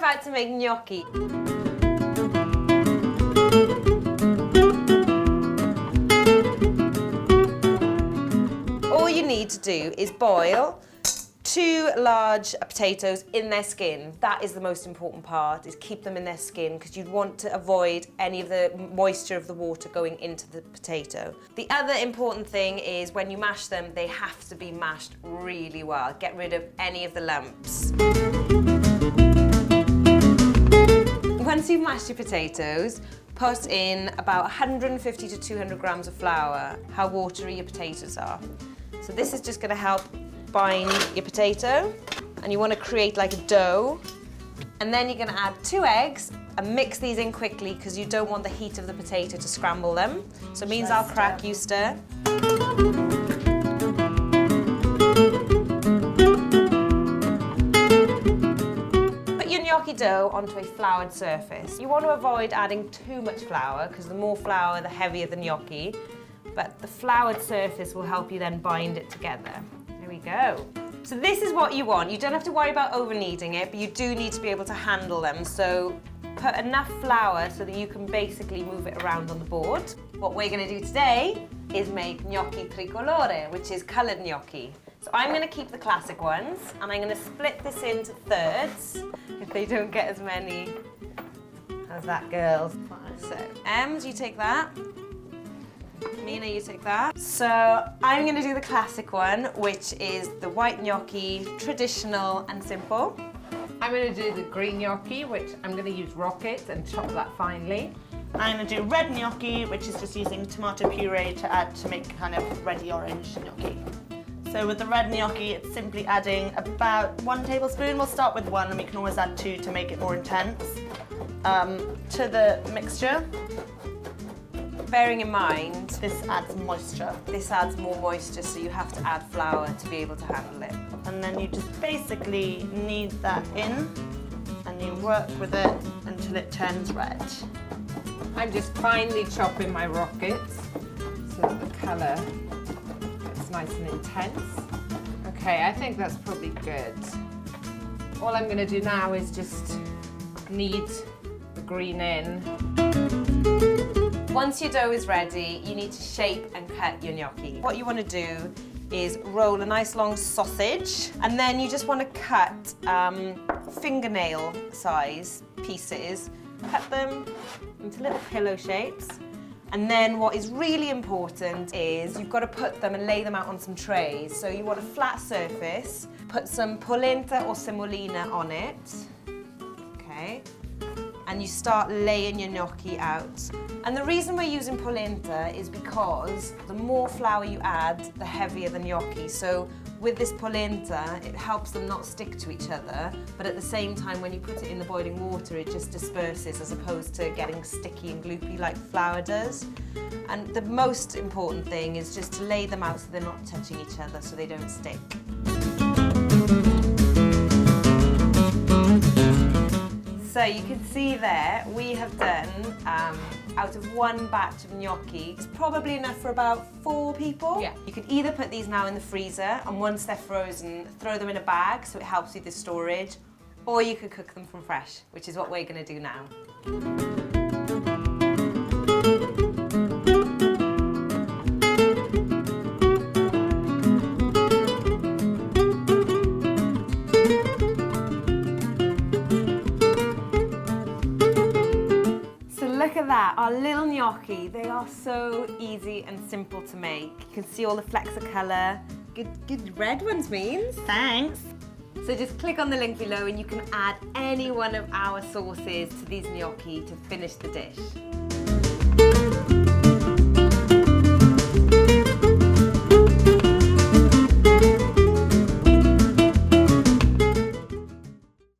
about to make gnocchi. All you need to do is boil 2 large potatoes in their skin. That is the most important part, is keep them in their skin, because you'd want to avoid any of the moisture of the water going into the potato. The other important thing is when you mash them, they have to be mashed really well. Get rid of any of the lumps. Once you've mashed your potatoes, put in about 150 to 200 grams of flour, how watery your potatoes are. So this is just going to help bind your potato, and you want to create like a dough, and then you're going to add 2 eggs and mix these in quickly because you don't want the heat of the potato to scramble them. So it means I'll crack, you stir. Put your gnocchi dough onto a floured surface. You want to avoid adding too much flour because the more flour, the heavier the gnocchi, but the floured surface will help you then bind it together. There we go. So this is what you want. You don't have to worry about over kneading it, but you do need to be able to handle them. So put enough flour so that you can basically move it around on the board. What we're going to do today is make gnocchi tricolore, which is coloured gnocchi. So I'm going to keep the classic ones, and I'm going to split this into thirds, if they don't get as many as that girl. So, Ems, you take that. Mina, you take that. So I'm going to do the classic one, which is the white gnocchi, traditional and simple. I'm going to do the green gnocchi, which I'm going to use rocket and chop that finely. I'm going to do red gnocchi, which is just using tomato puree to add to make kind of reddy orange gnocchi. So with the red gnocchi, it's simply adding about 1 tablespoon. We'll start with 1 and we can always add 2 to make it more intense, to the mixture. Bearing in mind, This adds moisture. this adds more moisture, so you have to add flour to be able to handle it. And then you just basically knead that in and you work with it until it turns red. I'm just finely chopping my rockets so that the colour gets nice and intense. Okay, I think that's probably good. All I'm going to do now is just knead the green in. Once your dough is ready, you need to shape and cut your gnocchi. What you want to do is roll a nice long sausage, and then you just want to cut fingernail size pieces. Cut them into little pillow shapes. And then what is really important is you've got to put them and lay them out on some trays. So you want a flat surface, put some polenta or semolina on it. Okay. And you start laying your gnocchi out. And the reason we're using polenta is because the more flour you add, the heavier the gnocchi. So with this polenta, it helps them not stick to each other, but at the same time, when you put it in the boiling water, it just disperses as opposed to getting sticky and gloopy like flour does. And the most important thing is just to lay them out so they're not touching each other, so they don't stick. So you can see there, we have done, out of 1 batch of gnocchi, it's probably enough for about 4 people. Yeah. You could either put these now in the freezer, and once they're frozen, throw them in a bag so it helps with the storage, or you could cook them from fresh, which is what we're going to do now. Look at that, our little gnocchi. They are so easy and simple to make. You can see all the flecks of colour. Good red ones, Means. Thanks. So just click on the link below and you can add any one of our sauces to these gnocchi to finish the dish.